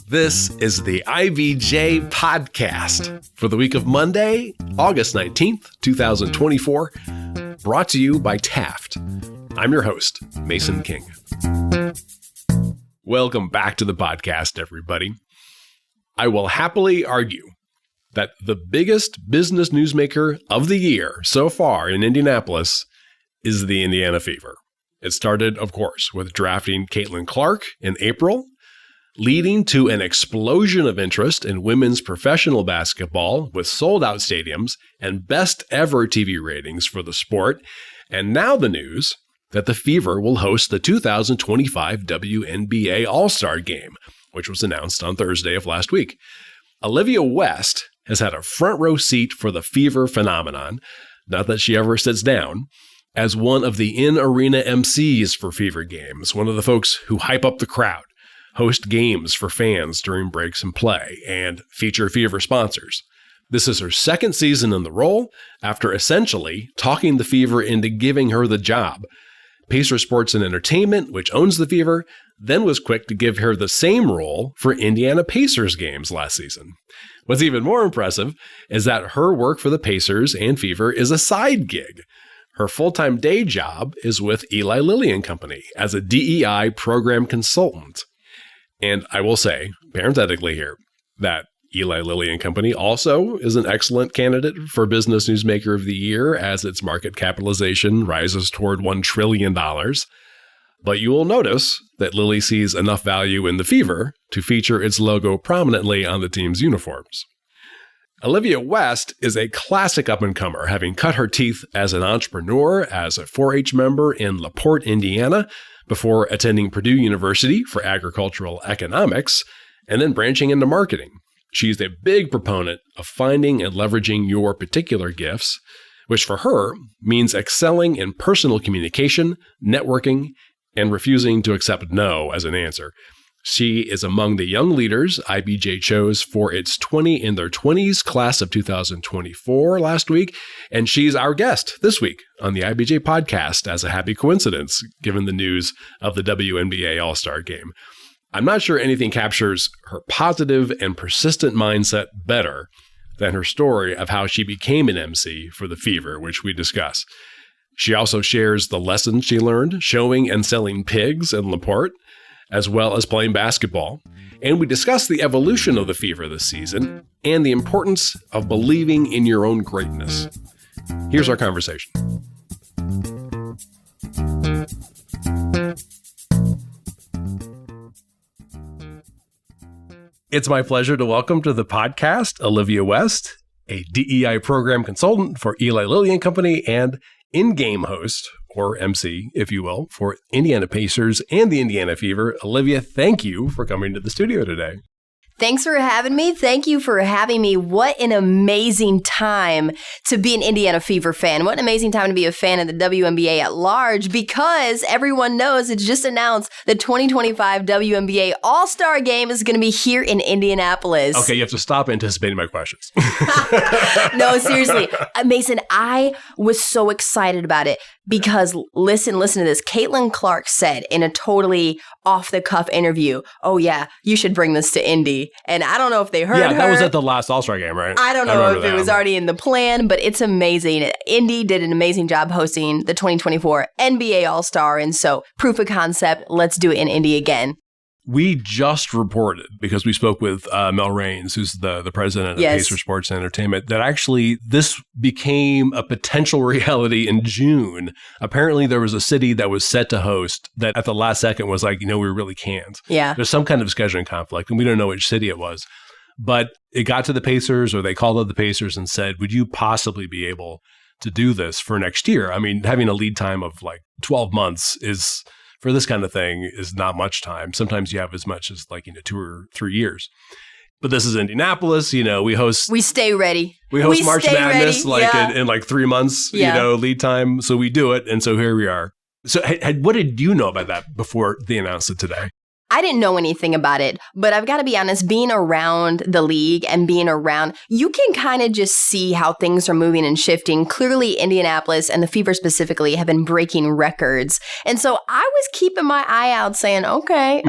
This is the IBJ Podcast for the week of Monday, August 19th, 2024, brought to you by Taft. I'm your host, Mason King. Welcome back to the podcast, everybody. I will happily argue that the biggest business newsmaker of the year so far in Indianapolis is the Indiana Fever. It started, of course, with drafting Caitlin Clark in April, leading to an explosion of interest in women's professional basketball with sold-out stadiums and best-ever TV ratings for the sport, and now the news that the Fever will host the 2025 WNBA All-Star Game, which was announced on Thursday of last week. Olivia West has had a front-row seat for the Fever phenomenon, not that she ever sits down, as one of the in-arena MCs for Fever games, one of the folks who hype up the crowd, host games for fans during breaks and play, and feature Fever sponsors. This is her second season in the role, after essentially talking the Fever into giving her the job. Pacer Sports and Entertainment, which owns the Fever, then was quick to give her the same role for Indiana Pacers games last season. What's even more impressive is that her work for the Pacers and Fever is a side gig. Her full-time day job is with Eli Lilly and Company as a DEI program consultant. And I will say, parenthetically here, that Eli Lilly and Company also is an excellent candidate for Business Newsmaker of the Year as its market capitalization rises toward $1 trillion. But you will notice that Lilly sees enough value in the Fever to feature its logo prominently on the team's uniforms. Olivia West is a classic up-and-comer, having cut her teeth as an entrepreneur, as a 4-H member in LaPorte, Indiana, before attending Purdue University for agricultural economics, and then branching into marketing. She's a big proponent of finding and leveraging your particular gifts, which for her means excelling in personal communication, networking, and refusing to accept no as an answer. She is among the young leaders IBJ chose for its 20 in their 20s class of 2024 last week, and she's our guest this week on the IBJ Podcast as a happy coincidence, given the news of the WNBA All-Star Game. I'm not sure anything captures her positive and persistent mindset better than her story of how she became an MC for the Fever, which we discuss. She also shares the lessons she learned showing and selling pigs in LaPorte, as well as playing basketball. And we discuss the evolution of the Fever this season and the importance of believing in your own greatness. Here's our conversation. It's my pleasure to welcome to the podcast Olivia West, a DEI program consultant for Eli Lilly and Company and in-game host, or MC, if you will, for Indiana Pacers and the Indiana Fever. Olivia, thank you for coming to the studio today. Thanks for having me. Thank you for having me. What an amazing time to be an Indiana Fever fan. What an amazing time to be a fan of the WNBA at large, because everyone knows it's just announced the 2025 WNBA All-Star Game is going to be here in Indianapolis. Okay, you have to stop anticipating my questions. No, seriously. Mason, I was so excited about it because listen to this. Caitlin Clark said in a totally off-the-cuff interview, oh yeah, you should bring this to Indy. And I don't know if they heard her. Yeah, that was at the last All-Star Game, right? I don't know if it was already in the plan, but it's amazing. Indy did an amazing job hosting the 2024 NBA All-Star, and so proof of concept, let's do it in Indy again. We just reported, because we spoke with Mel Raines, who's the president of Pacer Sports and Entertainment, that actually this became a potential reality in June. Apparently, there was a city that was set to host that at the last second was like, we really can't. Yeah. There's some kind of scheduling conflict, and we don't know which city it was. But it got to the Pacers, or they called up the Pacers and said, would you possibly be able to do this for next year? I mean, having a lead time of like 12 months is... for this kind of thing is not much time. Sometimes you have as much as 2 or 3 years. But this is Indianapolis, we stay ready. We host March Madness in 3 months, lead time. So we do it. And so here we are. So what did you know about that before they announced it today? I didn't know anything about it, but I've got to be honest, being around the league and being around, you can kind of just see how things are moving and shifting. Clearly, Indianapolis and the Fever specifically have been breaking records. And so I was keeping my eye out saying, okay.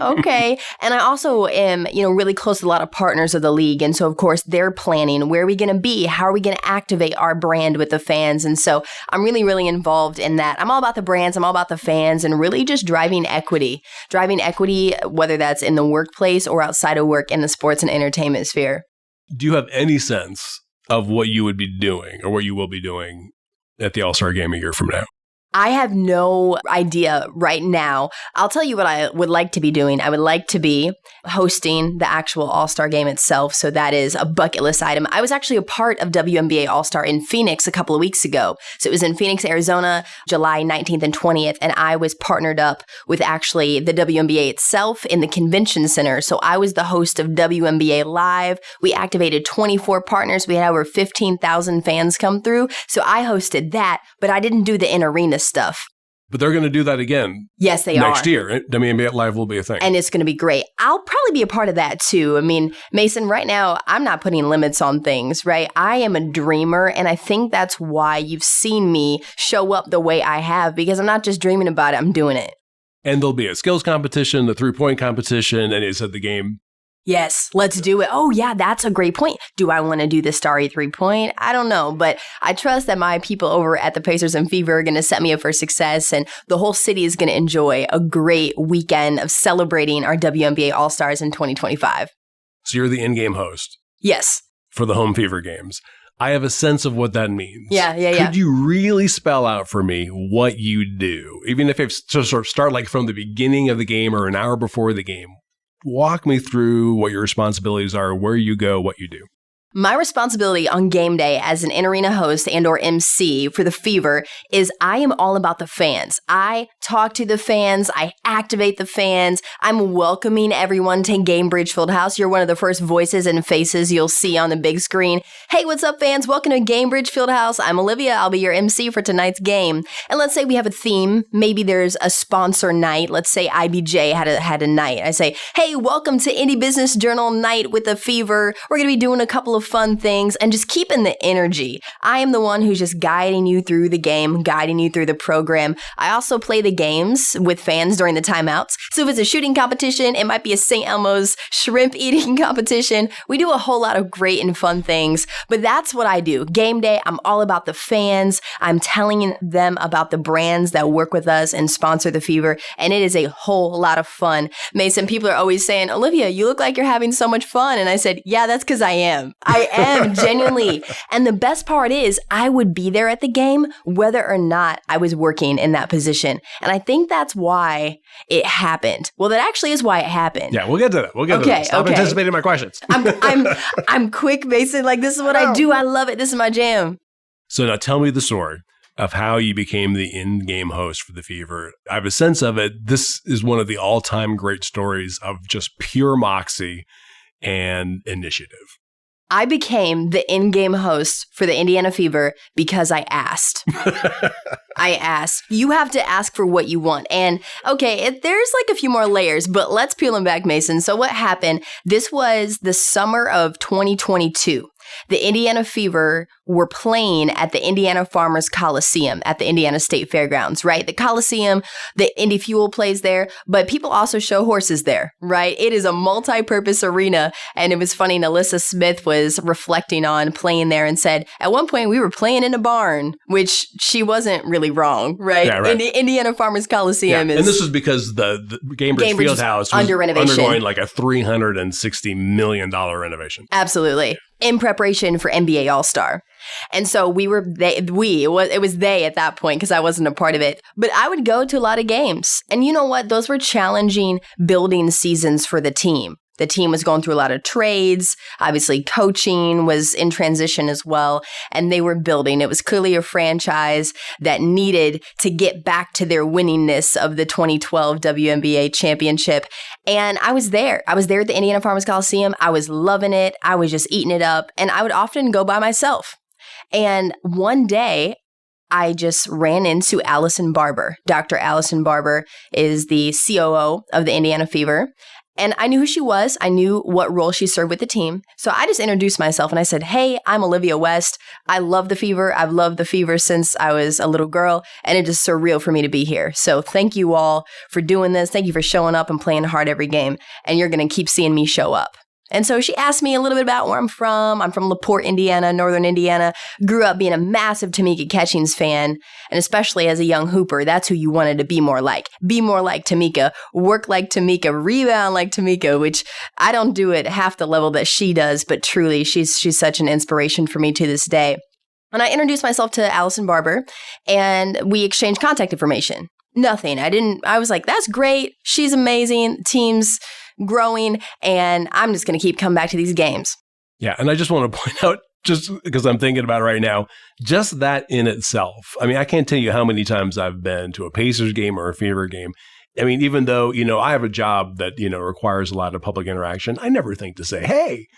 And I also am, really close to a lot of partners of the league. And so, of course, they're planning where are we going to be? How are we going to activate our brand with the fans? And so I'm really, really involved in that. I'm all about the brands. I'm all about the fans and really just driving equity, whether that's in the workplace or outside of work in the sports and entertainment sphere. Do you have any sense of what you would be doing or what you will be doing at the All-Star Game a year from now? I have no idea right now. I'll tell you what I would like to be doing. I would like to be hosting the actual All-Star Game itself. So that is a bucket list item. I was actually a part of WNBA All-Star in Phoenix a couple of weeks ago. So it was in Phoenix, Arizona, July 19th and 20th. And I was partnered up with actually the WNBA itself in the convention center. So I was the host of WNBA Live. We activated 24 partners. We had over 15,000 fans come through. So I hosted that, but I didn't do the in-arena stuff. But they're going to do that again. Yes, they next are. year. WNBA Live will be a thing. And it's going to be great. I'll probably be a part of that too. I mean, Mason, right now, I'm not putting limits on things, right? I am a dreamer. And I think that's why you've seen me show up the way I have, because I'm not just dreaming about it, I'm doing it. And there'll be a skills competition, the 3-point competition, and it's at the game. Yes, let's do it. Oh, yeah, that's a great point. Do I want to do the starry 3-point? I don't know, but I trust that my people over at the Pacers and Fever are going to set me up for success, and the whole city is going to enjoy a great weekend of celebrating our WNBA All-Stars in 2025. So you're the in-game host? Yes. For the home Fever games. I have a sense of what that means. Yeah. Could you really spell out for me what you do? Even if it's to sort of start like from the beginning of the game or an hour before the game. Walk me through what your responsibilities are, where you go, what you do. My responsibility on game day as an in-arena host and or MC for the Fever is I am all about the fans. I talk to the fans. I activate the fans. I'm welcoming everyone to Gainbridge Fieldhouse. You're one of the first voices and faces you'll see on the big screen. Hey, what's up, fans? Welcome to Gainbridge Fieldhouse. I'm Olivia. I'll be your MC for tonight's game. And let's say we have a theme. Maybe there's a sponsor night. Let's say IBJ had a night. I say, hey, welcome to Indie Business Journal night with the Fever. We're going to be doing a couple of fun things and just keeping the energy. I am the one who's just guiding you through the game, guiding you through the program. I also play the games with fans during the timeouts. So if it's a shooting competition, it might be a St. Elmo's shrimp eating competition. We do a whole lot of great and fun things, but that's what I do. Game day, I'm all about the fans. I'm telling them about the brands that work with us and sponsor the Fever, and it is a whole lot of fun. Mason, people are always saying, Olivia, you look like you're having so much fun. And I said, yeah, that's because I am. I am, genuinely. And the best part is I would be there at the game whether or not I was working in that position. And I think that's why it happened. Well, that actually is why it happened. Yeah, we'll get to that. We'll get to that. Stop anticipating my questions. I'm quick, Mason. Like, this is what I do. I love it. This is my jam. So now tell me the story of how you became the in-game host for the Fever. I have a sense of it. This is one of the all-time great stories of just pure moxie and initiative. I became the in-game host for the Indiana Fever because I asked. I asked. You have to ask for what you want. And okay, there's like a few more layers, but let's peel them back, Mason. So what happened? This was the summer of 2022. The Indiana Fever were playing at the Indiana Farmers Coliseum at the Indiana State Fairgrounds, right? The Coliseum, the Indy Fuel plays there, but people also show horses there, right? It is a multi-purpose arena. And it was funny, Alyssa Smith was reflecting on playing there and said, at one point we were playing in a barn, which she wasn't really wrong, right? Yeah, right. Indiana Farmers Coliseum is... And this was because the Gainbridge Fieldhouse was under renovation. Undergoing like a $360 million renovation. Absolutely. In preparation for NBA All-Star. And so it was they at that point because I wasn't a part of it. But I would go to a lot of games. And you know what? Those were challenging building seasons for the team. The team was going through a lot of trades. Obviously, coaching was in transition as well. And they were building. It was clearly a franchise that needed to get back to their winningness of the 2012 WNBA championship. And I was there. I was there at the Indiana Farmers Coliseum. I was loving it. I was just eating it up. And I would often go by myself. And one day, I just ran into Allison Barber. Dr. Allison Barber is the COO of the Indiana Fever. And I knew who she was. I knew what role she served with the team. So I just introduced myself and I said, hey, I'm Olivia West. I love the Fever. I've loved the Fever since I was a little girl. And it's just surreal for me to be here. So thank you all for doing this. Thank you for showing up and playing hard every game. And you're going to keep seeing me show up. And so she asked me a little bit about where I'm from. I'm from LaPorte, Indiana, Northern Indiana. Grew up being a massive Tamika Catchings fan. And especially as a young hooper, that's who you wanted to be more like. Be more like Tamika. Work like Tamika. Rebound like Tamika, which I don't do at half the level that she does. But truly, she's such an inspiration for me to this day. And I introduced myself to Allison Barber, and we exchanged contact information. Nothing. I was like, that's great. She's amazing. Team's growing, and I'm just going to keep coming back to these games. Yeah, and I just want to point out, just because I'm thinking about it right now, just that in itself. I mean, I can't tell you how many times I've been to a Pacers game or a Fever game. I mean, even though, I have a job that, requires a lot of public interaction, I never think to say, hey,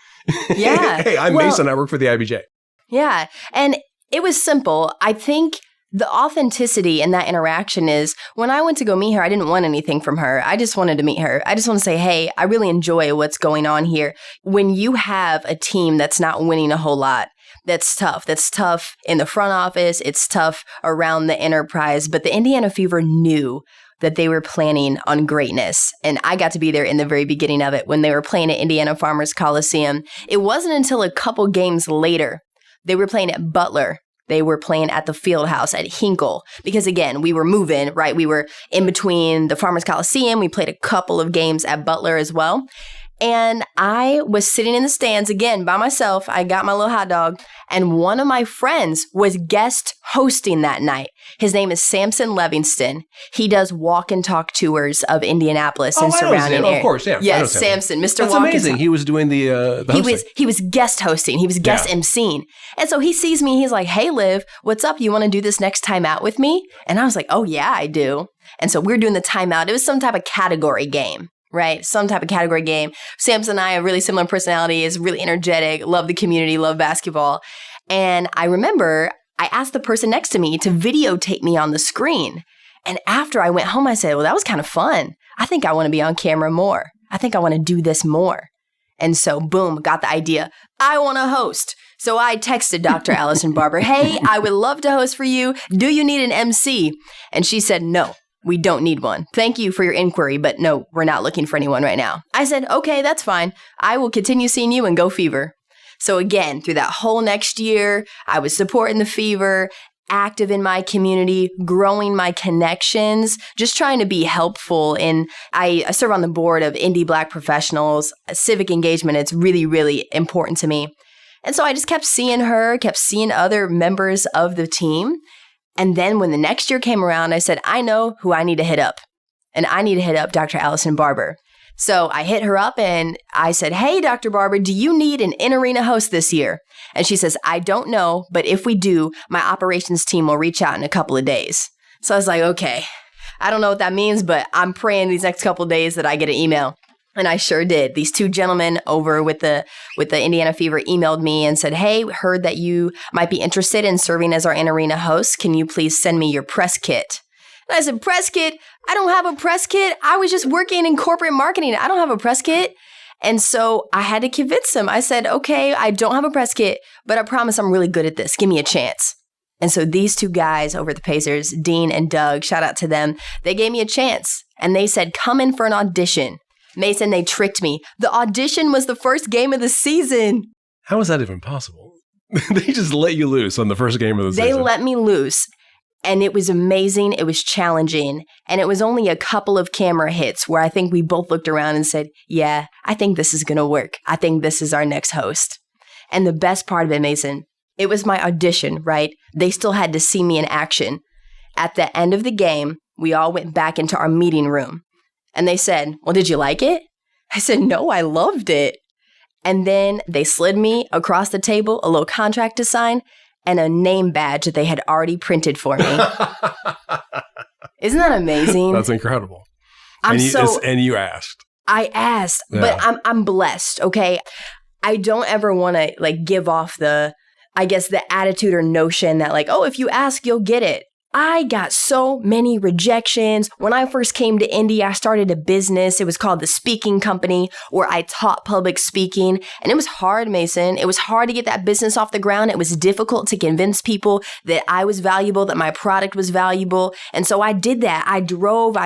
yeah. hey, I'm Mason, I work for the IBJ. Yeah, and it was simple. I think the authenticity in that interaction is when I went to go meet her, I didn't want anything from her. I just wanted to meet her. I just want to say, hey, I really enjoy what's going on here. When you have a team that's not winning a whole lot, that's tough. That's tough in the front office. It's tough around the enterprise. But the Indiana Fever knew that they were planning on greatness. And I got to be there in the very beginning of it when they were playing at Indiana Farmers Coliseum. It wasn't until a couple games later, they were playing at Butler. They were playing at the Fieldhouse at Hinkle because, again, we were moving, right? We were in between the Farmers Coliseum. We played a couple of games at Butler as well. And I was sitting in the stands again by myself. I got my little hot dog. And one of my friends was guest hosting that night. His name is Samson Livingston. He does walk and talk tours of Indianapolis and surrounding area. Of course, yeah. Yes, Samson, Mr. That's Walk amazing. He was doing the hosting. He was guest hosting. He was guest emceeing. And so he sees me. He's like, hey, Liv, what's up? You want to do this next time out with me? And I was like, oh, yeah, I do. And so we're doing the timeout. It was some type of category game. Right? Some type of category game. Samson and I have really similar personalities, really energetic, love the community, love basketball. And I remember I asked the person next to me to videotape me on the screen. And after I went home, I said, well, that was kind of fun. I think I want to be on camera more. I think I want to do this more. And so, boom, got the idea. I want to host. So I texted Dr. Allison Barber, hey, I would love to host for you. Do you need an MC? And she said, no. We don't need one. Thank you for your inquiry, but no, we're not looking for anyone right now. I said, okay, that's fine. I will continue seeing you and go Fever. So again, through that whole next year, I was supporting the Fever, active in my community, growing my connections, just trying to be helpful. And I serve on the board of Indie Black Professionals, civic engagement. It's really, really important to me. And so I just kept seeing her, kept seeing other members of the team. And then when the next year came around, I said, I know who I need to hit up. And I need to hit up Dr. Allison Barber. So I hit her up and I said, hey, Dr. Barber, do you need an in-arena host this year? And she says, I don't know, but if we do, my operations team will reach out in a couple of days. So I was like, okay, I don't know what that means, but I'm praying these next couple of days that I get an email. And I sure did. These two gentlemen over with the Indiana Fever emailed me and said, hey, heard that you might be interested in serving as our in-arena host. Can you please send me your press kit? And I said, press kit? I don't have a press kit. I was just working in corporate marketing. I don't have a press kit. And so I had to convince them. I said, okay, I don't have a press kit, but I promise I'm really good at this. Give me a chance. And so these two guys over at the Pacers, Dean and Doug, shout out to them, they gave me a chance. And they said, come in for an audition. Mason, they tricked me. The audition was the first game of the season. How is that even possible? They just let you loose on the first game of the season. They let me loose. And it was amazing. It was challenging. And it was only a couple of camera hits where I think we both looked around and said, yeah, I think this is going to work. I think this is our next host. And the best part of it, Mason, it was my audition, right? They still had to see me in action. At the end of the game, we all went back into our meeting room. And they said, well, did you like it? I said, no, I loved it. And then they slid me across the table a little contract to sign and a name badge that they had already printed for me. Isn't that amazing? That's incredible. And you asked. I asked, but I'm blessed, okay? I don't ever want to give off the I guess, the attitude or notion that like, oh, if you ask, you'll get it. I got so many rejections. When I first came to Indy, I started a business. It was called The Speaking Company, where I taught public speaking. And it was hard, Mason. It was hard to get that business off the ground. It was difficult to convince people that I was valuable, that my product was valuable. And so I did that. I drove,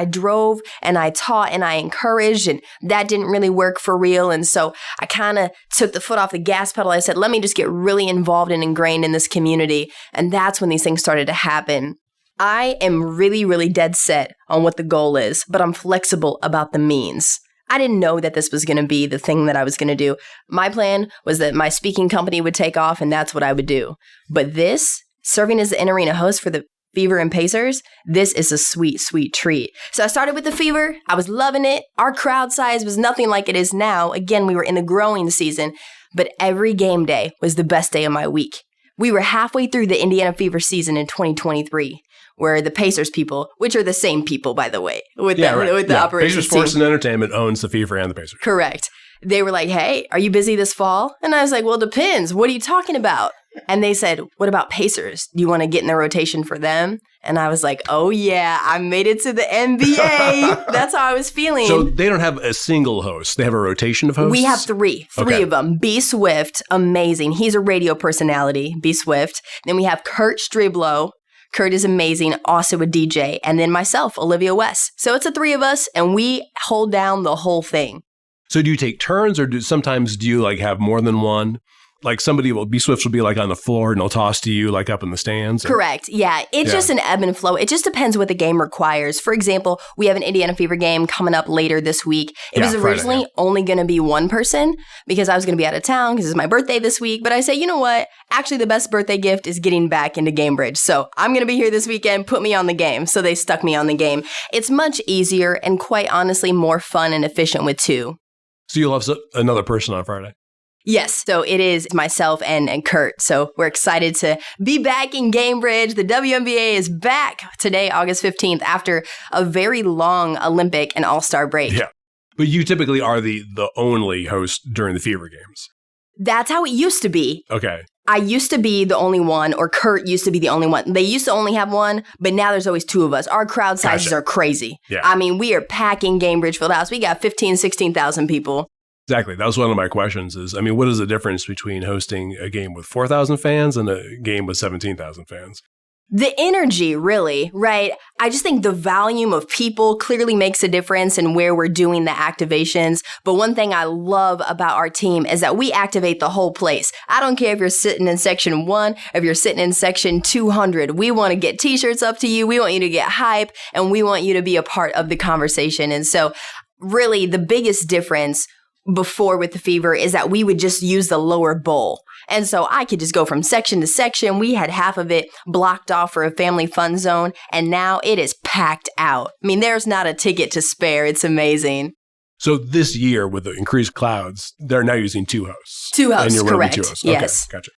and I taught, and I encouraged, and that didn't really work for real. And so I kind of took the foot off the gas pedal. I said, let me just get really involved and ingrained in this community. And that's when these things started to happen. I am really, really dead set on what the goal is, but I'm flexible about the means. I didn't know that this was going to be the thing that I was going to do. My plan was that my speaking company would take off, and that's what I would do. But this, serving as the in-arena host for the Fever and Pacers, this is a sweet, sweet treat. So I started with the Fever. I was loving it. Our crowd size was nothing like it is now. Again, we were in the growing season, but every game day was the best day of my week. We were halfway through the Indiana Fever season in 2023. Where the Pacers people, which are the same people, by the way, with the operations Pacers Sports team. and Entertainment owns the Fever and the Pacers. Correct. They were like, hey, are you busy this fall? And I was like, well, it depends. What are you talking about? And they said, what about Pacers? Do you want to get in the rotation for them? And I was like, oh, yeah, I made it to the NBA. That's how I was feeling. So they don't have a single host. They have a rotation of hosts? We have three of them. B. Swift, amazing. He's a radio personality, B. Swift. Then we have Kurt Striblow. Kurt is amazing, also a DJ, and then myself, Olivia West. So it's the three of us, and we hold down the whole thing. So do you take turns, or sometimes do you like have more than one? Like somebody will, B Swift will be like on the floor and they'll toss to you like up in the stands? Correct. Yeah. It's just an ebb and flow. It just depends what the game requires. For example, we have an Indiana Fever game coming up later this week. It was originally only going to be one person because I was going to be out of town because it's my birthday this week. But I say, you know what? Actually, the best birthday gift is getting back into Gamebridge. So I'm going to be here this weekend. Put me on the game. So they stuck me on the game. It's much easier and quite honestly more fun and efficient with two. So you'll have another person on Friday? Yes, so it is myself and Kurt. So we're excited to be back in Gamebridge. The WNBA is back today, August 15th, after a very long Olympic and All-Star break. Yeah, but you typically are the only host during the Fever games. That's how it used to be. Okay. I used to be the only one, or Kurt used to be the only one. They used to only have one, but now there's always two of us. Our crowd sizes are crazy. Yeah. I mean, we are packing Gamebridge Fieldhouse. We got 15,000, 16,000 people. Exactly. That was one of my questions is, I mean, what is the difference between hosting a game with 4,000 fans and a game with 17,000 fans? The energy, really, right? I just think the volume of people clearly makes a difference in where we're doing the activations. But one thing I love about our team is that we activate the whole place. I don't care if you're sitting in section 1, if you're sitting in section 200. We want to get t-shirts up to you. We want you to get hype, and we want you to be a part of the conversation. And so really the biggest difference before with the Fever is that we would just use the lower bowl. And so I could just go from section to section. We had half of it blocked off for a family fun zone, and now it is packed out. I mean, there's not a ticket to spare. It's amazing. So this year with the increased crowds, they're now using two hosts. Two hosts, and you're correct. Two hosts. Yes. Okay, gotcha.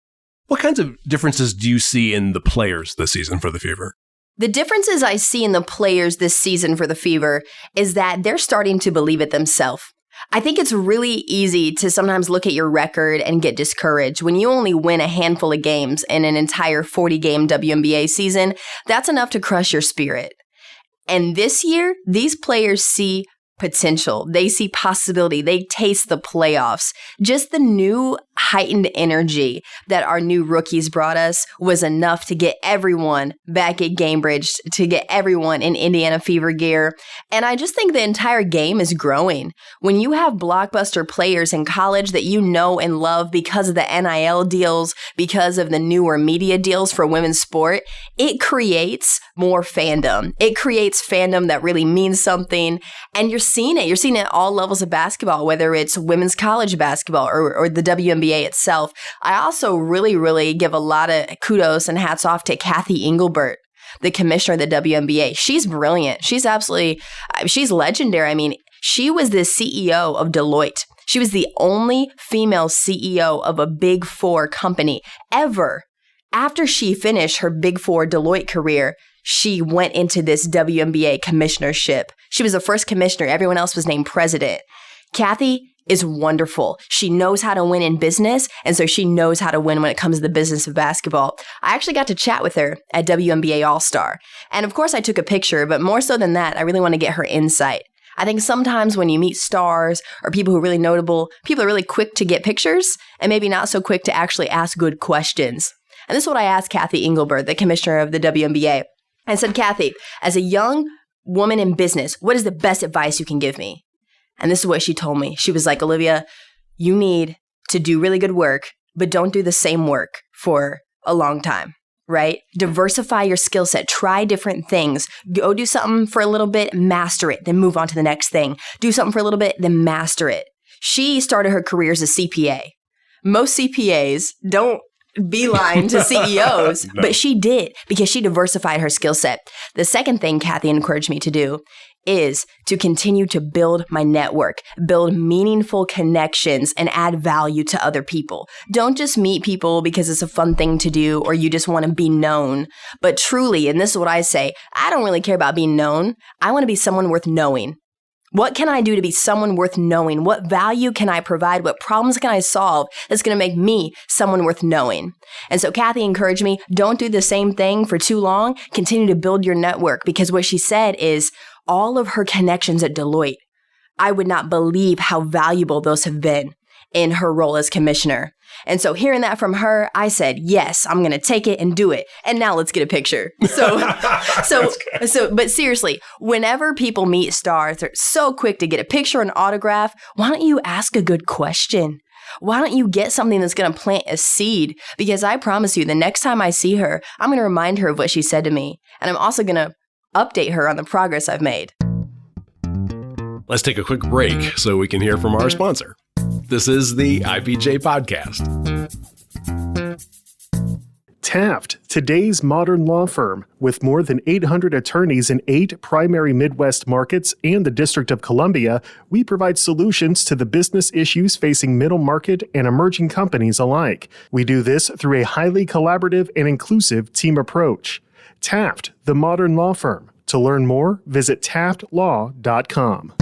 What kinds of differences do you see in the players this season for the Fever? The differences I see in the players this season for the Fever is that they're starting to believe it themselves. I think it's really easy to sometimes look at your record and get discouraged. When you only win a handful of games in an entire 40-game WNBA season, that's enough to crush your spirit. And this year, these players see potential. They see possibility. They taste the playoffs. Just the new heightened energy that our new rookies brought us was enough to get everyone back at Gamebridge, to get everyone in Indiana Fever gear. And I just think the entire game is growing. When you have blockbuster players in college that you know and love because of the NIL deals, because of the newer media deals for women's sport, it creates more fandom. It creates fandom that really means something. And you're seeing it. You're seeing it at all levels of basketball, whether it's women's college basketball or the WNBA itself. I also really give a lot of kudos and hats off to Kathy Engelbert, the commissioner of the WNBA. She's brilliant. She's legendary. I mean, she was the CEO of Deloitte. She was the only female CEO of a Big Four company ever. After she finished her Big Four Deloitte career, she went into this WNBA commissionership. She was the first commissioner. Everyone else was named president. Kathy is wonderful. She knows how to win in business, and so she knows how to win when it comes to the business of basketball. I actually got to chat with her at WNBA All-Star. And of course, I took a picture, but more so than that, I really want to get her insight. I think sometimes when you meet stars or people who are really notable, people are really quick to get pictures and maybe not so quick to actually ask good questions. And this is what I asked Kathy Engelbert, the commissioner of the WNBA. I said, Kathy, as a young woman in business, what is the best advice you can give me? And this is what she told me. She was like, Olivia, you need to do really good work, but don't do the same work for a long time, right? Diversify your skill set. Try different things. Go do something for a little bit, master it, then move on to the next thing. Do something for a little bit, then master it. She started her career as a CPA. Most CPAs don't beeline to CEOs, No. but she did because she diversified her skill set. The second thing Kathy encouraged me to do is to continue to build my network, build meaningful connections, and add value to other people. Don't just meet people because it's a fun thing to do or you just want to be known, but truly, and this is what I say, I don't really care about being known. I want to be someone worth knowing. What can I do to be someone worth knowing? What value can I provide? What problems can I solve that's going to make me someone worth knowing? And so Kathy encouraged me, don't do the same thing for too long. Continue to build your network, because what she said is all of her connections at Deloitte, I would not believe how valuable those have been in her role as commissioner. And so hearing that from her, I said, yes, I'm going to take it and do it. And now let's get a picture. But seriously, whenever people meet stars, they're so quick to get a picture and autograph. Why don't you ask a good question? Why don't you get something that's going to plant a seed? Because I promise you, the next time I see her, I'm going to remind her of what she said to me. And I'm also going to update her on the progress I've made. Let's take a quick break so we can hear from our sponsor. This is the IBJ Podcast. Taft, today's modern law firm. With more than 800 attorneys in 8 primary Midwest markets and the District of Columbia, we provide solutions to the business issues facing middle market and emerging companies alike. We do this through a highly collaborative and inclusive team approach. Taft, the modern law firm. To learn more, visit taftlaw.com.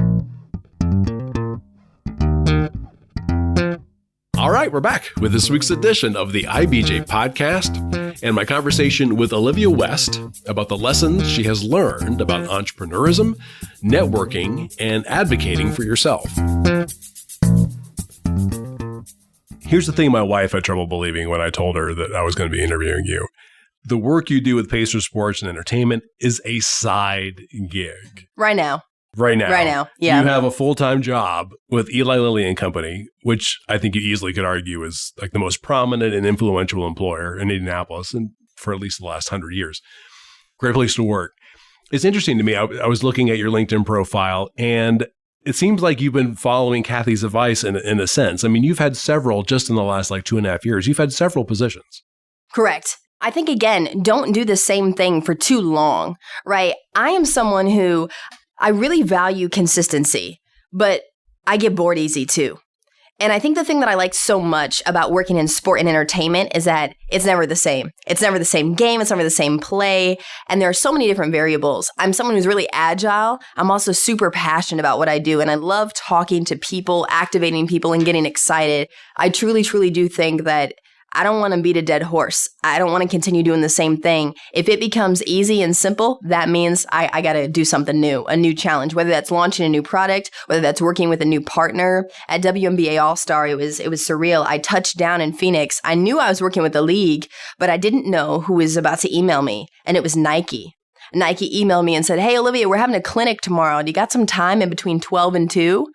All right, we're back with this week's edition of the IBJ Podcast and my conversation with Olivia West about the lessons she has learned about entrepreneurism, networking, and advocating for yourself. Here's the thing my wife had trouble believing when I told her that I was going to be interviewing you. The work you do with Pacer Sports and Entertainment is a side gig. Right now. Right now, yeah. You have a full-time job with Eli Lilly and Company, which I think you easily could argue is like the most prominent and influential employer in Indianapolis, and for at least the last 100 years. Great place to work. It's interesting to me. I was looking at your LinkedIn profile, and it seems like you've been following Kathy's advice in a sense. I mean, you've had several just in the last 2.5 years. You've had several positions. Correct. I think, again, don't do the same thing for too long, right? I am someone who I really value consistency, but I get bored easy too. And I think the thing that I like so much about working in sport and entertainment is that it's never the same. It's never the same game. It's never the same play. And there are so many different variables. I'm someone who's really agile. I'm also super passionate about what I do. And I love talking to people, activating people, and getting excited. I truly, truly do think that I don't want to beat a dead horse. I don't want to continue doing the same thing. If it becomes easy and simple, that means I got to do something new, a new challenge, whether that's launching a new product, whether that's working with a new partner. At WNBA All-Star, it was surreal. I touched down in Phoenix. I knew I was working with the league, but I didn't know who was about to email me, and it was Nike. Nike emailed me and said, "Hey, Olivia, we're having a clinic tomorrow. Do you got some time in between 12 and 2?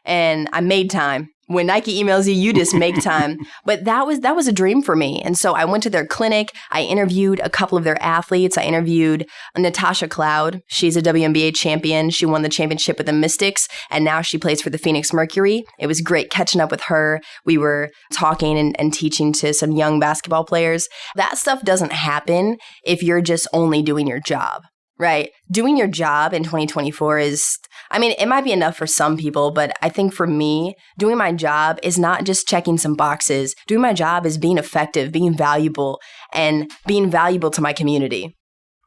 And I made time. When Nike emails you, you just make time. But that was a dream for me. And so I went to their clinic. I interviewed a couple of their athletes. I interviewed Natasha Cloud. She's a WNBA champion. She won the championship with the Mystics, and now she plays for the Phoenix Mercury. It was great catching up with her. We were talking and teaching to some young basketball players. That stuff doesn't happen if you're just only doing your job. Right. Doing your job in 2024 is, it might be enough for some people, but I think for me, doing my job is not just checking some boxes. Doing my job is being effective, being valuable, and being valuable to my community.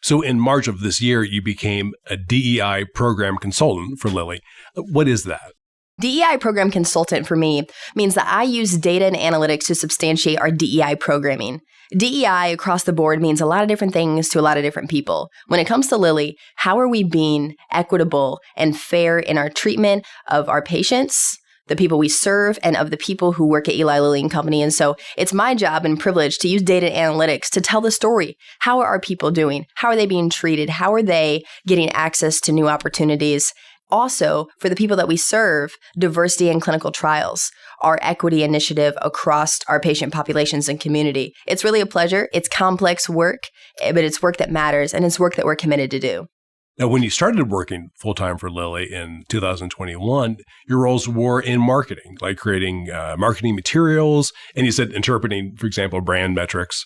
So in March of this year, you became a DEI program consultant for Lilly. What is that? DEI program consultant for me means that I use data and analytics to substantiate our DEI programming. DEI across the board means a lot of different things to a lot of different people. When it comes to Lilly, how are we being equitable and fair in our treatment of our patients, the people we serve, and of the people who work at Eli Lilly and Company? And so it's my job and privilege to use data and analytics to tell the story. How are our people doing? How are they being treated? How are they getting access to new opportunities? Also, for the people that we serve, diversity in clinical trials, our equity initiative across our patient populations and community. It's really a pleasure. It's complex work, but it's work that matters, and it's work that we're committed to do. Now, when you started working full-time for Lilly in 2021, your roles were in marketing, like creating marketing materials, and you said interpreting, for example, brand metrics.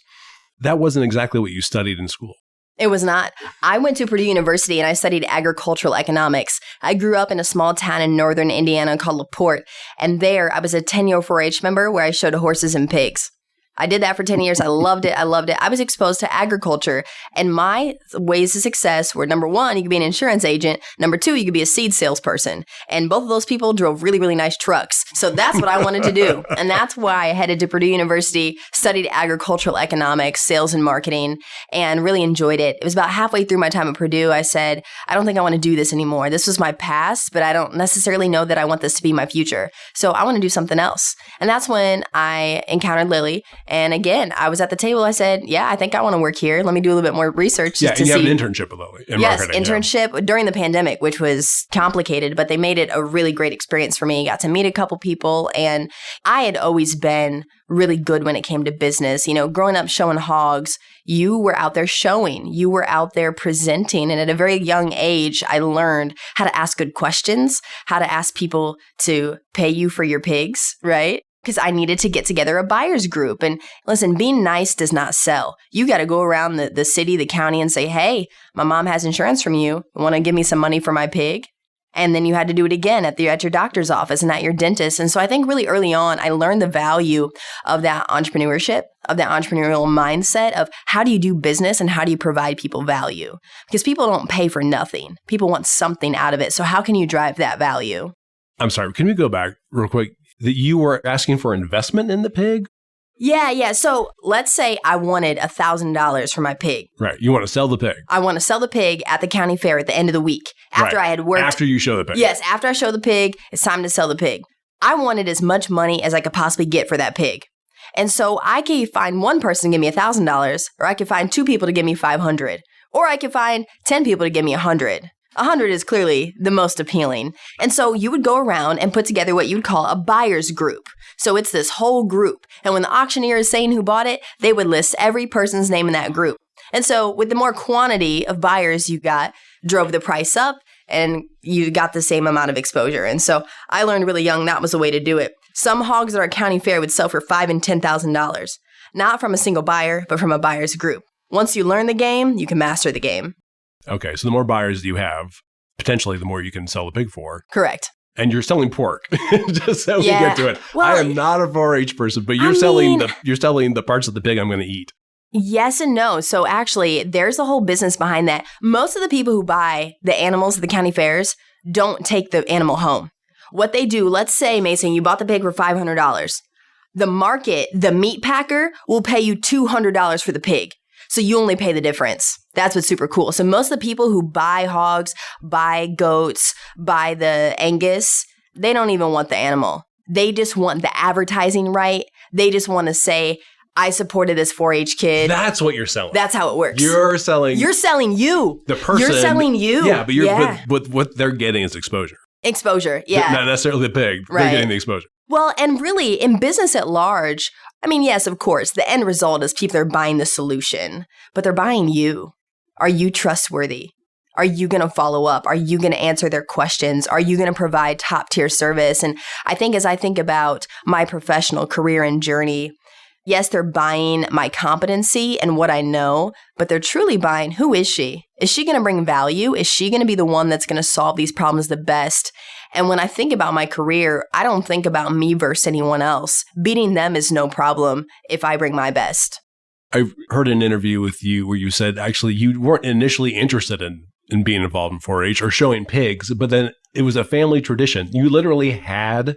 That wasn't exactly what you studied in school. It was not. I went to Purdue University and I studied agricultural economics. I grew up in a small town in northern Indiana called LaPorte, and there I was a 10-year 4-H member where I showed horses and pigs. I did that for 10 years. I loved it. I was exposed to agriculture, and my ways to success were, number one, you could be an insurance agent. Number two, you could be a seed salesperson. And both of those people drove really, really nice trucks. So that's what I wanted to do. And that's why I headed to Purdue University, studied agricultural economics, sales and marketing, and really enjoyed it. It was about halfway through my time at Purdue, I said, I don't think I want to do this anymore. This was my past, but I don't necessarily know that I want this to be my future. So I want to do something else. And that's when I encountered Lilly. And again, I was at the table. I said, yeah, I think I want to work here. Let me do a little bit more research. Yeah, and you have an internship with Lilly in marketing. Yes, internship during the pandemic, which was complicated, but they made it a really great experience for me. Got to meet a couple people, and I had always been really good when it came to business. You know, growing up showing hogs, you were out there showing, you were out there presenting. And at a very young age, I learned how to ask good questions, how to ask people to pay you for your pigs, right? Because I needed to get together a buyer's group. And listen, being nice does not sell. You got to go around the city, the county, and say, hey, my mom has insurance from you. Want to give me some money for my pig? And then you had to do it again at your doctor's office and at your dentist. And so I think really early on, I learned the value of that entrepreneurship, of that entrepreneurial mindset of how do you do business and how do you provide people value? Because people don't pay for nothing. People want something out of it. So how can you drive that value? I'm sorry, can we go back real quick? That you were asking for investment in the pig? Yeah. So let's say I wanted $1,000 for my pig. Right. You want to sell the pig. I want to sell the pig at the county fair at the end of the week. After I had worked. After you show the pig. Yes. After I show the pig, it's time to sell the pig. I wanted as much money as I could possibly get for that pig. And so I could find one person to give me $1,000, or I could find two people to give me $500, or I could find 10 people to give me $100. 100 is clearly the most appealing. And so you would go around and put together what you would call a buyer's group. So it's this whole group. And when the auctioneer is saying who bought it, they would list every person's name in that group. And so with the more quantity of buyers you got, drove the price up, and you got the same amount of exposure. And so I learned really young that was the way to do it. Some hogs at our county fair would sell for $5,000 and $10,000, not from a single buyer, but from a buyer's group. Once you learn the game, you can master the game. Okay, so the more buyers you have, potentially the more you can sell the pig for. Correct. And you're selling pork, just so we get to it. Well, I am not a 4-H person, but you're selling the parts of the pig I'm going to eat. Yes and no. So actually, there's a whole business behind that. Most of the people who buy the animals at the county fairs don't take the animal home. What they do, let's say, Mason, you bought the pig for $500. The market, the meat packer, will pay you $200 for the pig. So you only pay the difference. That's what's super cool. So most of the people who buy hogs, buy goats, buy the Angus, they don't even want the animal. They just want the advertising right. They just want to say, I supported this 4-H kid. That's what you're selling. That's how it works. You're selling you. The person. You're selling you. Yeah, but what they're getting is exposure. Exposure, yeah. Not necessarily the pig. Right. They're getting the exposure. Well, and really, in business at large, I mean, yes, of course, the end result is people are buying the solution, but they're buying you. Are you trustworthy? Are you going to follow up? Are you going to answer their questions? Are you going to provide top tier service? And I think as I think about my professional career and journey, yes, they're buying my competency and what I know, but they're truly buying, who is she? Is she going to bring value? Is she going to be the one that's going to solve these problems the best? And when I think about my career, I don't think about me versus anyone else. Beating them is no problem if I bring my best. I heard an interview with you where you said actually you weren't initially interested in being involved in 4-H or showing pigs, but then it was a family tradition. You literally had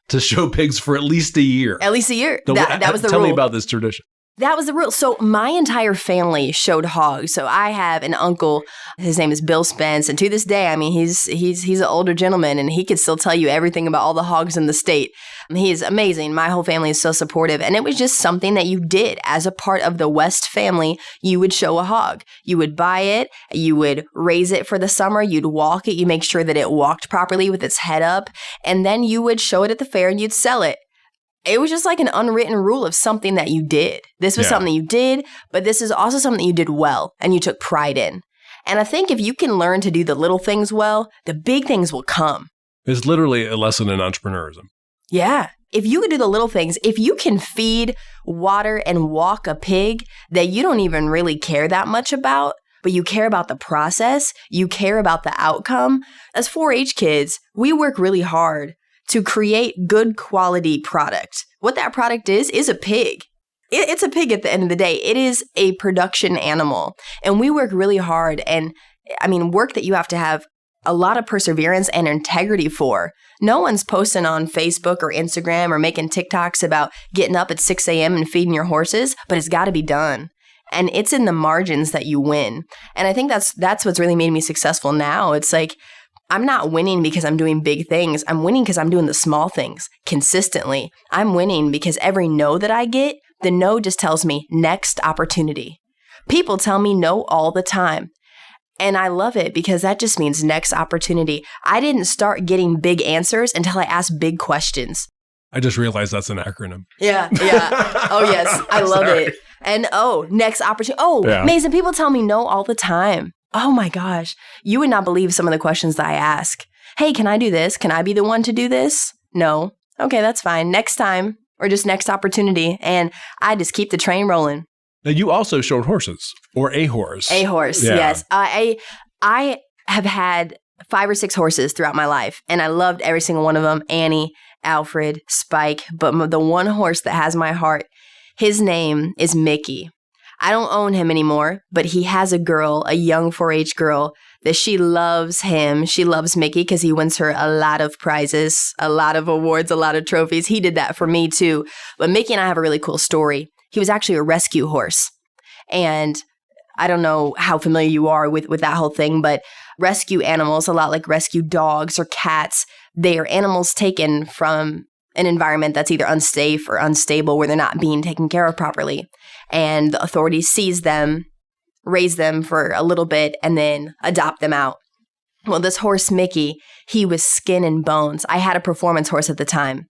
to show pigs for at least a year. At least a year. That was the rule. Tell rule. me about this tradition. That was the rule. So my entire family showed hogs. So I have an uncle. His name is Bill Spence, and to this day, I mean, he's an older gentleman, and he could still tell you everything about all the hogs in the state. He is amazing. My whole family is so supportive, and it was just something that you did as a part of the West family. You would show a hog. You would buy it. You would raise it for the summer. You'd walk it. You make sure that it walked properly with its head up, and then you would show it at the fair and you'd sell it. It was just like an unwritten rule of something that you did. This was something you did, but this is also something that you did well and you took pride in. And I think if you can learn to do the little things well, the big things will come. It's literally a lesson in entrepreneurism. Yeah. If you can do the little things, if you can feed, water, and walk a pig that you don't even really care that much about, but you care about the process, you care about the outcome. As 4-H kids, we work really hard to create good quality product. What that product is a pig. It's a pig at the end of the day. It is a production animal. And we work really hard. And I mean, work that you have to have a lot of perseverance and integrity for. No one's posting on Facebook or Instagram or making TikToks about getting up at 6 a.m. and feeding your horses, but it's got to be done. And it's in the margins that you win. And I think that's what's really made me successful now. It's like, I'm not winning because I'm doing big things. I'm winning because I'm doing the small things consistently. I'm winning because every no that I get, the no just tells me next opportunity. People tell me no all the time. And I love it because that just means next opportunity. I didn't start getting big answers until I asked big questions. I just realized that's an acronym. Yeah. Oh, yes. I love it. And next opportunity. Amazing. People tell me no all the time. Oh my gosh. You would not believe some of the questions that I ask. Hey, can I do this? Can I be the one to do this? No. Okay, that's fine. Next time or just next opportunity. And I just keep the train rolling. Now, you also showed horses or a horse. A horse, yes. I have had 5 or 6 horses throughout my life, and I loved every single one of them. Annie, Alfred, Spike. But the one horse that has my heart, his name is Mickey. I don't own him anymore, but he has a girl, a young 4-H girl, that she loves him. She loves Mickey because he wins her a lot of prizes, a lot of awards, a lot of trophies. He did that for me too. But Mickey and I have a really cool story. He was actually a rescue horse. And I don't know how familiar you are with that whole thing, but rescue animals, a lot like rescue dogs or cats, they are animals taken from an environment that's either unsafe or unstable where they're not being taken care of properly. And the authorities seize them, raise them for a little bit, and then adopt them out. Well, this horse, Mickey, he was skin and bones. I had a performance horse at the time.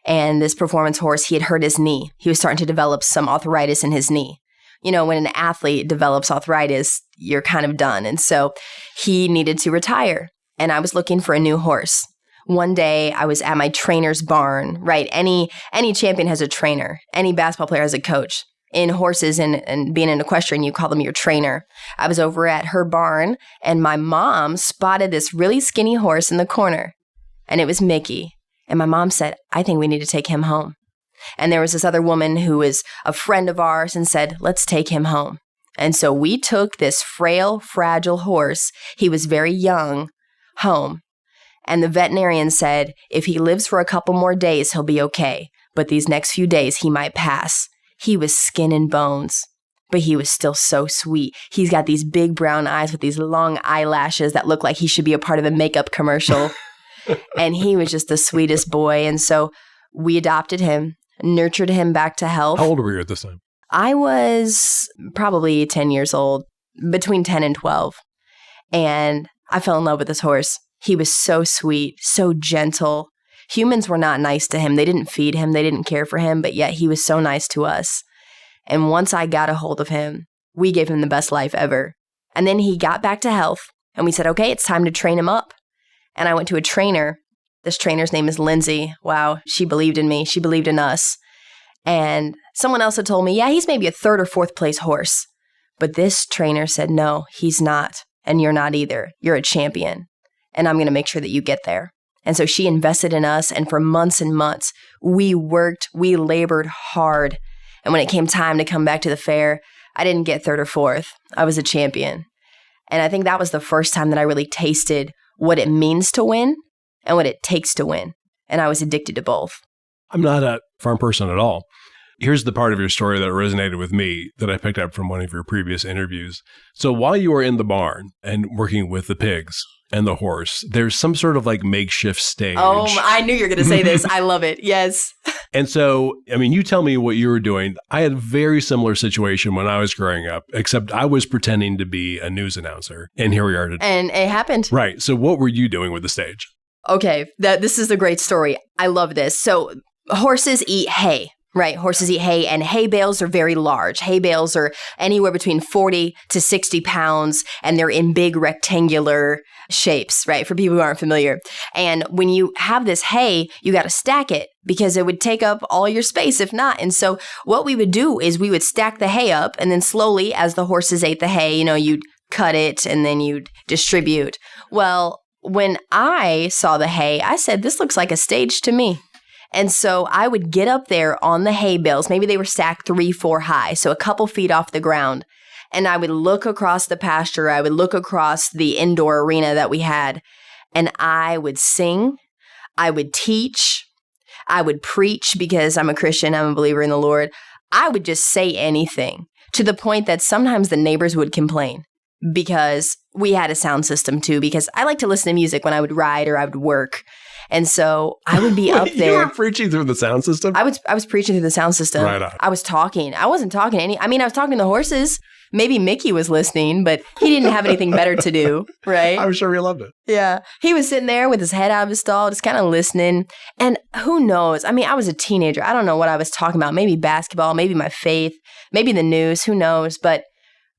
And this performance horse, he had hurt his knee. He was starting to develop some arthritis in his knee. You know, when an athlete develops arthritis, you're kind of done. And so he needed to retire. And I was looking for a new horse. One day I was at my trainer's barn, right? Any champion has a trainer. Any basketball player has a coach. In horses and being an equestrian, you call them your trainer. I was over at her barn, and my mom spotted this really skinny horse in the corner, and it was Mickey. And my mom said, I think we need to take him home. And there was this other woman who was a friend of ours and said, let's take him home. And so we took this frail, fragile horse, he was very young, home. And the veterinarian said, if he lives for a couple more days, he'll be okay. But these next few days, he might pass. He was skin and bones, but he was still so sweet. He's got these big brown eyes with these long eyelashes that look like he should be a part of a makeup commercial. And he was just the sweetest boy. And so we adopted him, nurtured him back to health. How old were you at this time? I was probably 10 years old, between 10 and 12. And I fell in love with this horse. He was so sweet, so gentle. Humans were not nice to him. They didn't feed him. They didn't care for him. But yet he was so nice to us. And once I got a hold of him, we gave him the best life ever. And then he got back to health. And we said, okay, it's time to train him up. And I went to a trainer. This trainer's name is Lindsay. Wow, she believed in me. She believed in us. And someone else had told me, yeah, he's maybe a 3rd or 4th place horse. But this trainer said, no, he's not. And you're not either. You're a champion. And I'm going to make sure that you get there. And so she invested in us. And for months and months, we worked, we labored hard. And when it came time to come back to the fair, I didn't get 3rd or 4th. I was a champion. And I think that was the first time that I really tasted what it means to win and what it takes to win. And I was addicted to both. I'm not a farm person at all. Here's the part of your story that resonated with me that I picked up from one of your previous interviews. So while you were in the barn and working with the pigs and the horse, there's some sort of like makeshift stage. Oh, I knew you were going to say this. I love it. Yes. And so, I mean, you tell me what you were doing. I had a very similar situation when I was growing up, except I was pretending to be a news announcer. And here we are today. And it happened. Right. So what were you doing with the stage? Okay. This is a great story. I love this. So horses eat hay. Right. Horses eat hay, and hay bales are very large. Hay bales are anywhere between 40 to 60 pounds, and they're in big rectangular shapes, right? For people who aren't familiar. And when you have this hay, you got to stack it because it would take up all your space if not. And so what we would do is we would stack the hay up, and then slowly as the horses ate the hay, you'd cut it and then you'd distribute. Well, when I saw the hay, I said, this looks like a stage to me. And so I would get up there on the hay bales. Maybe they were stacked 3-4 high, so a couple feet off the ground. And I would look across the pasture. I would look across the indoor arena that we had. And I would sing. I would teach. I would preach because I'm a Christian. I'm a believer in the Lord. I would just say anything to the point that sometimes the neighbors would complain because we had a sound system too, because I like to listen to music when I would ride or I would work. And so I would be up there. You were preaching through the sound system? I was preaching through the sound system. Right on. I was talking. I wasn't talking to I was talking to the horses. Maybe Mickey was listening, but he didn't have anything better to do, right? I'm sure he loved it. Yeah. He was sitting there with his head out of his stall, just kind of listening. And who knows? I was a teenager. I don't know what I was talking about. Maybe basketball, maybe my faith, maybe the news, who knows? But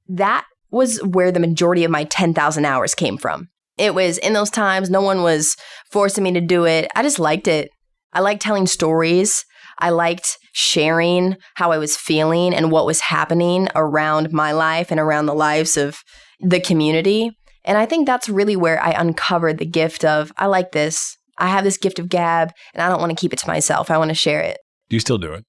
that was where the majority of my 10,000 hours came from. It was in those times, no one was forcing me to do it. I just liked it. I liked telling stories. I liked sharing how I was feeling and what was happening around my life and around the lives of the community. And I think that's really where I uncovered the gift of, I like this. I have this gift of gab, and I don't want to keep it to myself. I want to share it. Do you still do it?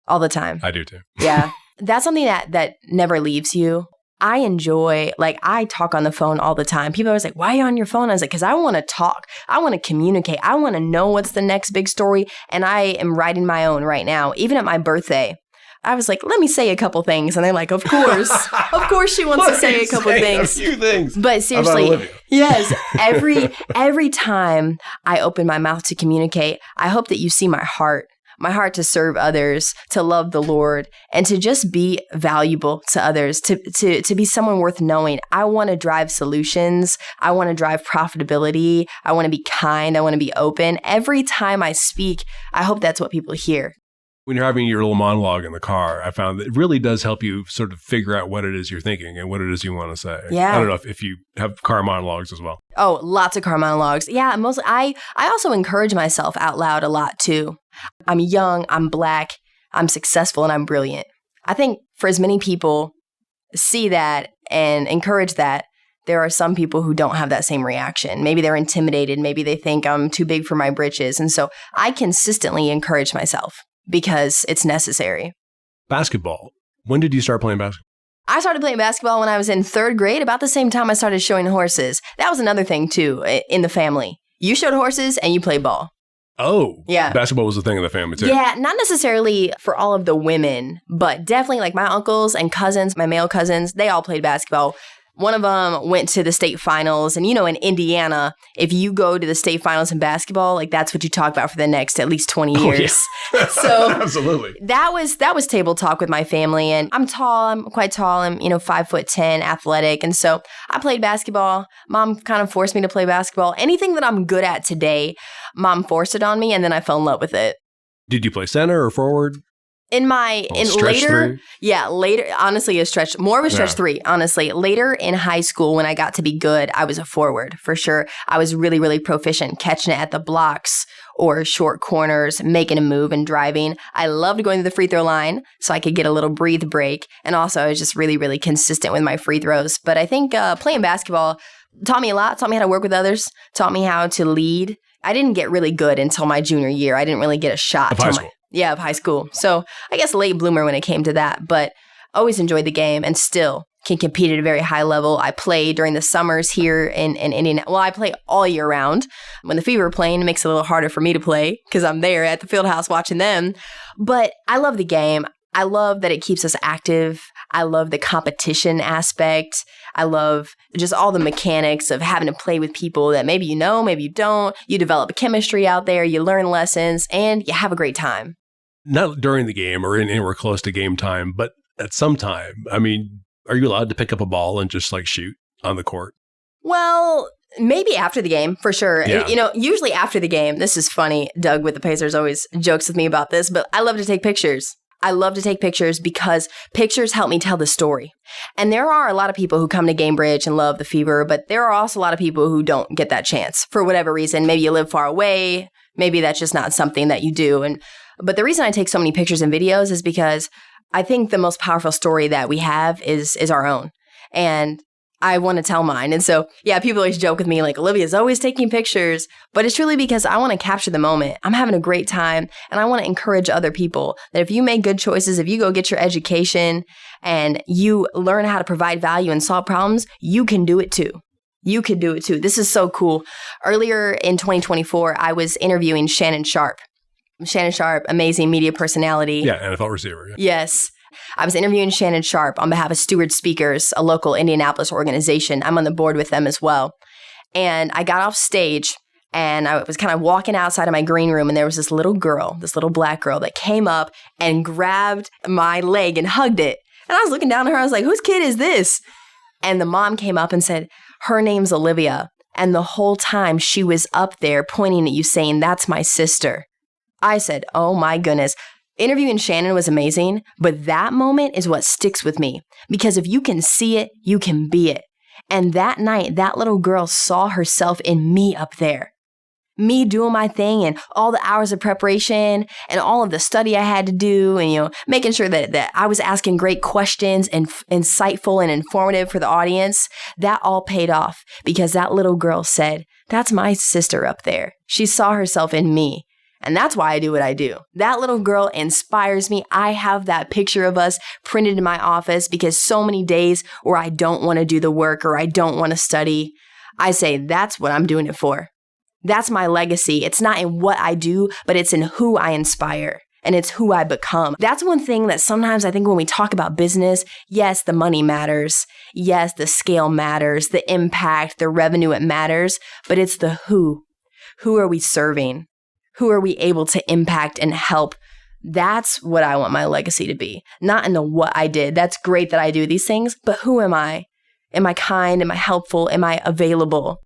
All the time. I do too. Yeah. That's something that never leaves you. I enjoy, I talk on the phone all the time. People are always like, why are you on your phone? I was like, because I want to talk. I want to communicate. I want to know what's the next big story. And I am writing my own right now. Even at my birthday, I was like, let me say a couple things. And they're like, of course. Of course she wants to say a couple things. A few things. But seriously, yes, every time I open my mouth to communicate, I hope that you see my heart to serve others, to love the Lord, and to just be valuable to others, to be someone worth knowing. I want to drive solutions. I want to drive profitability. I want to be kind. I want to be open. Every time I speak, I hope that's what people hear. When you're having your little monologue in the car, I found that it really does help you sort of figure out what it is you're thinking and what it is you want to say. Yeah. I don't know if you have car monologues as well. Oh, lots of car monologues. Yeah, mostly. I also encourage myself out loud a lot too. I'm young, I'm Black, I'm successful, and I'm brilliant. I think for as many people see that and encourage that, there are some people who don't have that same reaction. Maybe they're intimidated. Maybe they think I'm too big for my britches. And so I consistently encourage myself because it's necessary. Basketball. When did you start playing basketball? I started playing basketball when I was in 3rd grade, about the same time I started showing horses. That was another thing too in the family. You showed horses and you played ball. Oh, yeah. Basketball was a thing in the family too. Yeah, not necessarily for all of the women, but definitely my uncles and cousins, my male cousins, they all played basketball. One of them went to the state finals. And, in Indiana, if you go to the state finals in basketball, that's what you talk about for the next at least 20 years. Oh, yeah. So absolutely. That was table talk with my family. And I'm tall. I'm quite tall. I'm, 5'10", athletic. And so I played basketball. Mom kind of forced me to play basketball. Anything that I'm good at today, Mom forced it on me. And then I fell in love with it. Did you play center or forward? Later, honestly, more of a stretch 3, honestly. Later in high school, when I got to be good, I was a forward for sure. I was really, really proficient catching it at the blocks or short corners, making a move and driving. I loved going to the free throw line so I could get a little breathe break. And also I was just really, really consistent with my free throws. But I think playing basketball taught me a lot, taught me how to work with others, taught me how to lead. I didn't get really good until my junior year. I didn't really get a shot. Of high school. Of high school. So I guess late bloomer when it came to that, but always enjoyed the game and still can compete at a very high level. I play during the summers here in Indiana. Well, I play all year round. When the Fever are playing, it makes it a little harder for me to play because I'm there at the field house watching them. But I love the game. I love that it keeps us active. I love the competition aspect. I love just all the mechanics of having to play with people that maybe you know, maybe you don't. You develop a chemistry out there, you learn lessons, and you have a great time. Not during the game or anywhere close to game time, but at some time. I mean, are you allowed to pick up a ball and just like shoot on the court? Well, maybe after the game, for sure. Yeah. You know, usually after the game, this is funny. Doug with the Pacers always jokes with me about this, but I love to take pictures. I love to take pictures because pictures help me tell the story. And there are a lot of people who come to Gamebridge and love the Fever, but there are also a lot of people who don't get that chance for whatever reason. Maybe you live far away. Maybe that's just not something that you do. But the reason I take so many pictures and videos is because I think the most powerful story that we have is our own. And I want to tell mine. And so, yeah, people always joke with me like, Olivia's always taking pictures. But it's truly because I want to capture the moment. I'm having a great time. And I want to encourage other people that if you make good choices, if you go get your education and you learn how to provide value and solve problems, you can do it too. You can do it too. This is so cool. Earlier in 2024, I was interviewing Shannon Sharpe. Shannon Sharpe, amazing media personality. Yeah, NFL receiver. Yeah. Yes. I was interviewing Shannon Sharpe on behalf of Steward Speakers, a local Indianapolis organization. I'm on the board with them as well. And I got off stage and I was kind of walking outside of my green room and there was this little girl, this little black girl that came up and grabbed my leg and hugged it. And I was looking down at her. I was like, whose kid is this? And the mom came up and said, her name's Olivia. And the whole time she was up there pointing at you saying, that's my sister. I said, oh my goodness. Interviewing Shannon was amazing, but that moment is what sticks with me. Because if you can see it, you can be it. And that night, that little girl saw herself in me up there. Me doing my thing and all the hours of preparation and all of the study I had to do and, you know, making sure that I was asking great questions and insightful and informative for the audience. That all paid off because that little girl said, that's my sister up there. She saw herself in me. And that's why I do what I do. That little girl inspires me. I have that picture of us printed in my office because so many days where I don't want to do the work or I don't want to study, I say, that's what I'm doing it for. That's my legacy. It's not in what I do, but it's in who I inspire and it's who I become. That's one thing that sometimes I think when we talk about business, yes, the money matters. Yes, the scale matters, the impact, the revenue, it matters, but it's the who. Who are we serving? Who are we able to impact and help? That's what I want my legacy to be. Not in the what I did. That's great that I do these things, but who am I? Am I kind? Am I helpful? Am I available?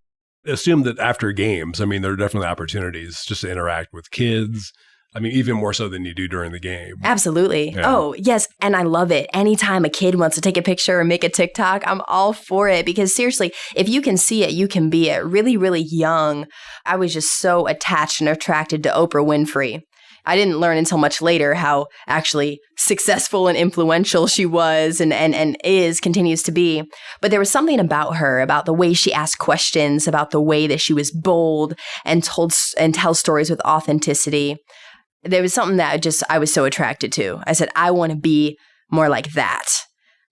Assume that after games, I mean, there are definitely opportunities just to interact with kids. I mean, even more so than you do during the game. Absolutely. Yeah. Oh, yes. And I love it. Anytime a kid wants to take a picture or make a TikTok, I'm all for it. Because seriously, if you can see it, you can be it. Really, really young, I was just so attached and attracted to Oprah Winfrey. I didn't learn until much later how actually successful and influential she was and continues to be. But there was something about her, about the way she asked questions, about the way that she was bold and tells stories with authenticity. There was something that I was so attracted to. I said, I want to be more like that,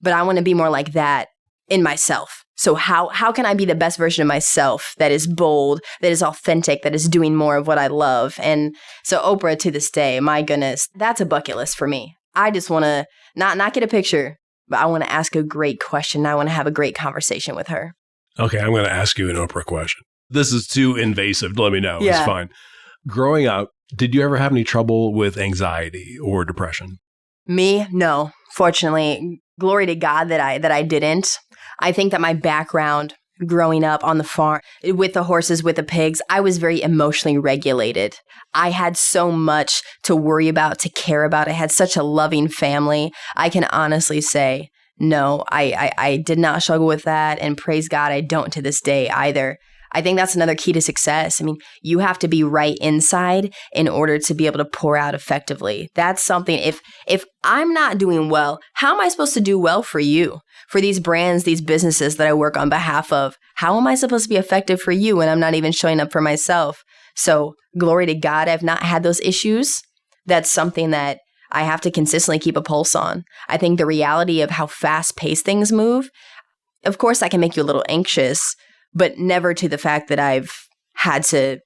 but I want to be more like that in myself. So how can I be the best version of myself that is bold, that is authentic, that is doing more of what I love? And so Oprah to this day, my goodness, that's a bucket list for me. I just want to not get a picture, but I want to ask a great question. I want to have a great conversation with her. Okay, I'm going to ask you an Oprah question. This is too invasive. Let me know. Yeah. It's fine. Growing up, did you ever have any trouble with anxiety or depression? Me? No. Fortunately, glory to God that I didn't. I think that my background growing up on the farm with the horses, with the pigs, I was very emotionally regulated. I had so much to worry about, to care about. I had such a loving family. I can honestly say, no, I did not struggle with that. And praise God, I don't to this day either. I think that's another key to success. I mean, you have to be right inside in order to be able to pour out effectively. That's something, if I'm not doing well, how am I supposed to do well for you? For these brands, these businesses that I work on behalf of, how am I supposed to be effective for you when I'm not even showing up for myself? So glory to God, I've not had those issues. That's something that I have to consistently keep a pulse on. I think the reality of how fast-paced things move, of course, that can make you a little anxious, but never to the fact that I've had to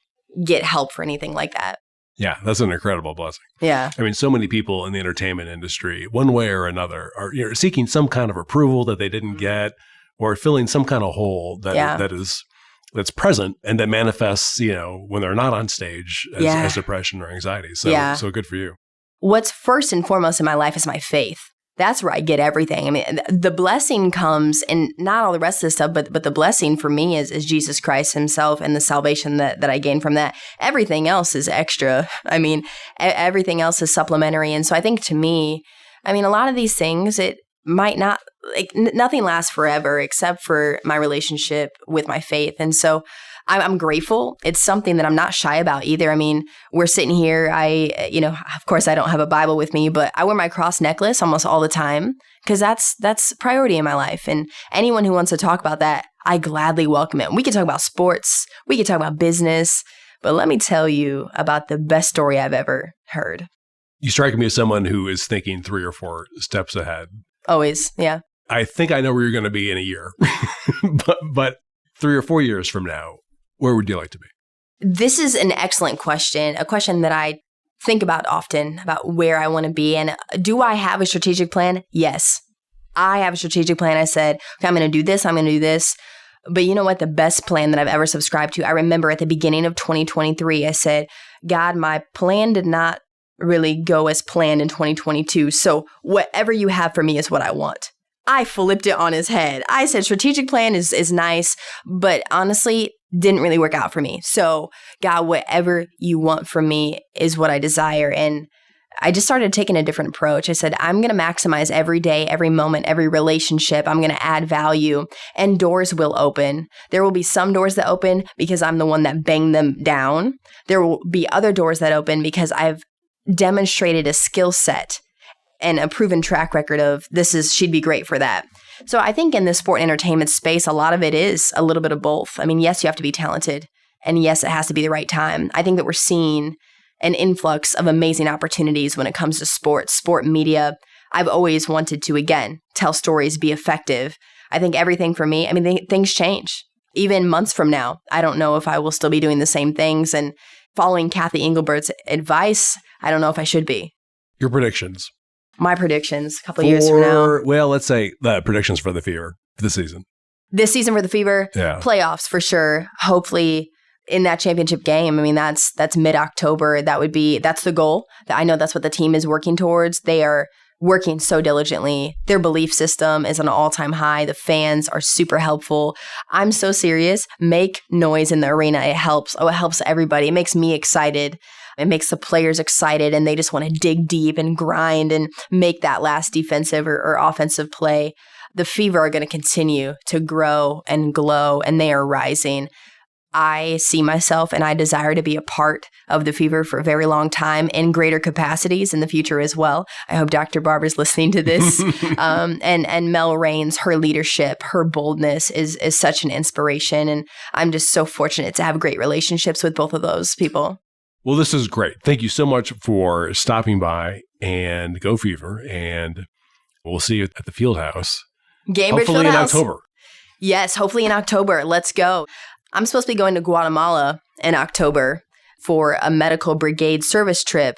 get help for anything like that. Yeah, that's an incredible blessing. Yeah. I mean, so many people in the entertainment industry, one way or another, are seeking some kind of approval that they didn't get, or filling some kind of hole that's present and that manifests, when they're not on stage as depression or anxiety. So good for you. What's first and foremost in my life is my faith. That's where I get everything. I mean, the blessing comes, and not all the rest of the stuff, but the blessing for me is Jesus Christ himself and the salvation that I gain from that. Everything else is extra. I mean, everything else is supplementary. And so I think to me, I mean, a lot of these things, it might not, nothing lasts forever except for my relationship with my faith. And so I'm grateful. It's something that I'm not shy about either. I mean, we're sitting here. Of course, I don't have a Bible with me, but I wear my cross necklace almost all the time because that's priority in my life. And anyone who wants to talk about that, I gladly welcome it. We can talk about sports. We can talk about business. But let me tell you about the best story I've ever heard. You strike me as someone who is thinking 3 or 4 steps ahead. Always, yeah. I think I know where you're going to be in a year, but 3 or 4 years from now, where would you like to be? This is an excellent question, a question that I think about often, about where I want to be. And do I have a strategic plan? Yes, I have a strategic plan. I said, okay, I'm going to do this, I'm going to do this. But you know what? The best plan that I've ever subscribed to, I remember at the beginning of 2023, I said, God, my plan did not really go as planned in 2022. So whatever you have for me is what I want. I flipped it on his head. I said strategic plan is nice, but honestly, didn't really work out for me. So God, whatever you want from me is what I desire. And I just started taking a different approach. I said, I'm going to maximize every day, every moment, every relationship. I'm going to add value, and doors will open. There will be some doors that open because I'm the one that banged them down. There will be other doors that open because I've demonstrated a skill set and a proven track record of she'd be great for that. So I think in the sport and entertainment space, a lot of it is a little bit of both. I mean, yes, you have to be talented, and yes, it has to be the right time. I think that we're seeing an influx of amazing opportunities when it comes to sports, sport media. I've always wanted to, again, tell stories, be effective. I think everything for me, I mean, things change. Even months from now, I don't know if I will still be doing the same things. And following Kathy Engelbert's advice, I don't know if I should be. Your predictions. My predictions a couple of years from now. Well, let's say the predictions for the Fever this season. This season for the Fever, yeah. Playoffs for sure. Hopefully in that championship game. I mean, that's mid-October. That's the goal. I know that's what the team is working towards. They are working so diligently. Their belief system is on an all-time high. The fans are super helpful. I'm so serious. Make noise in the arena. It helps. Oh, it helps everybody. It makes me excited. It makes the players excited, and they just want to dig deep and grind and make that last defensive or offensive play. The Fever are going to continue to grow and glow, and they are rising. I see myself and I desire to be a part of the Fever for a very long time in greater capacities in the future as well. I hope Dr. Barber's listening to this. And Mel Raines, her leadership, her boldness is such an inspiration. And I'm just so fortunate to have great relationships with both of those people. Well, this is great. Thank you so much for stopping by, and go Fever. And we'll see you at the Fieldhouse. Gainbridge hopefully Fieldhouse. In October. Yes, hopefully in October. Let's go. I'm supposed to be going to Guatemala in October for a medical brigade service trip.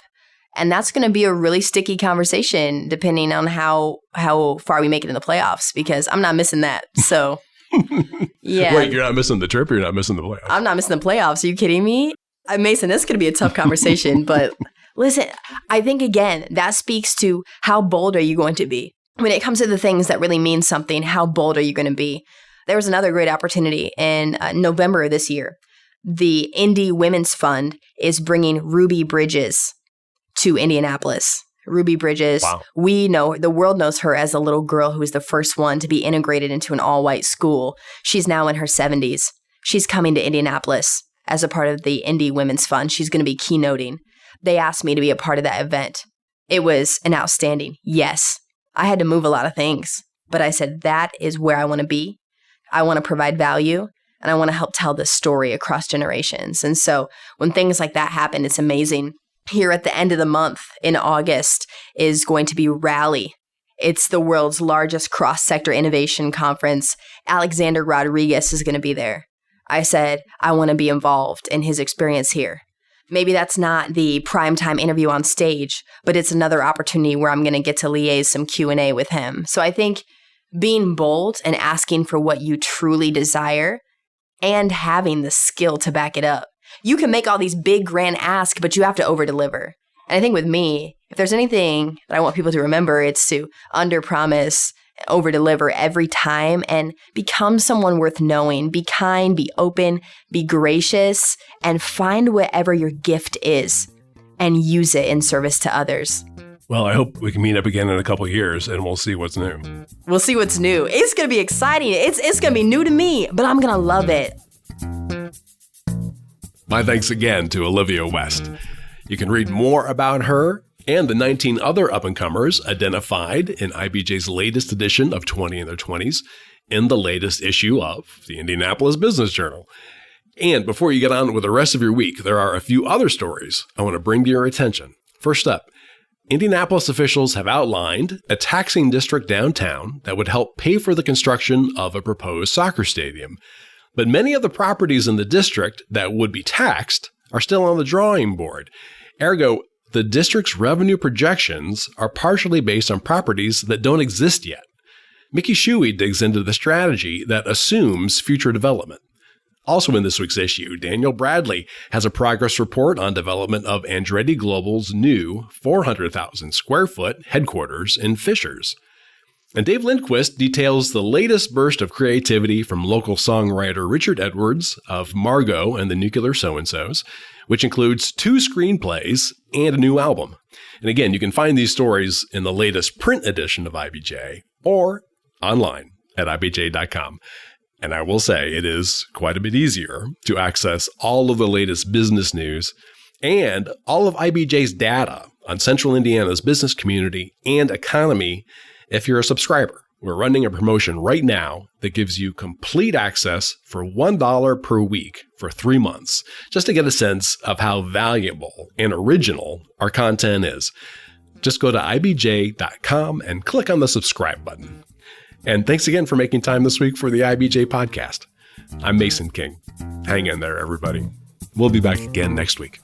And that's going to be a really sticky conversation depending on how far we make it in the playoffs, because I'm not missing that. So, yeah. Wait, you're not missing the trip, or you're not missing the playoffs? I'm not missing the playoffs. Are you kidding me? Mason, this is going to be a tough conversation. But listen, I think, again, that speaks to how bold are you going to be? When it comes to the things that really mean something, how bold are you going to be? There was another great opportunity in November of this year. The Indy Women's Fund is bringing Ruby Bridges to Indianapolis. Ruby Bridges, wow. The world knows her as a little girl who was the first one to be integrated into an all-white school. She's now in her 70s. She's coming to Indianapolis as a part of the Indy Women's Fund. She's going to be keynoting. They asked me to be a part of that event. It was an outstanding yes. I had to move a lot of things, but I said, that is where I want to be. I want to provide value, and I want to help tell this story across generations. And so when things like that happen, it's amazing here at the end of the month in August is going to be Rally. It's the world's largest cross-sector innovation conference. Alexander Rodriguez is going to be there. I said, I want to be involved in his experience here. Maybe that's not the primetime interview on stage, but it's another opportunity where I'm going to get to liaise some Q&A with him. So I think being bold and asking for what you truly desire and having the skill to back it up. You can make all these big grand asks, but you have to over-deliver. And I think with me, if there's anything that I want people to remember, it's to under-promise, over-deliver every time and become someone worth knowing. Be kind, be open, be gracious, and find whatever your gift is and use it in service to others. Well, I hope we can meet up again in a couple of years and we'll see what's new. We'll see what's new. It's going to be exciting. It's going to be new to me, but I'm going to love it. My thanks again to Olivia West. You can read more about her and the 19 other up-and-comers identified in IBJ's latest edition of 20 in their 20s in the latest issue of the Indianapolis Business Journal. And before you get on with the rest of your week, there are a few other stories I want to bring to your attention. First up, Indianapolis officials have outlined a taxing district downtown that would help pay for the construction of a proposed soccer stadium. But many of the properties in the district that would be taxed are still on the drawing board. Ergo, the district's revenue projections are partially based on properties that don't exist yet. Mickey Shuey digs into the strategy that assumes future development. Also in this week's issue, Daniel Bradley has a progress report on development of Andretti Global's new 400,000 square foot headquarters in Fishers. And Dave Lindquist details the latest burst of creativity from local songwriter Richard Edwards of Margot and the Nuclear So-and-Sos, which includes 2 screenplays and a new album. And again, you can find these stories in the latest print edition of IBJ or online at IBJ.com. And I will say it is quite a bit easier to access all of the latest business news and all of IBJ's data on Central Indiana's business community and economy if you're a subscriber. We're running a promotion right now that gives you complete access for $1 per week for 3 months, just to get a sense of how valuable and original our content is. Just go to IBJ.com and click on the subscribe button. And thanks again for making time this week for the IBJ Podcast. I'm Mason King. Hang in there, everybody. We'll be back again next week.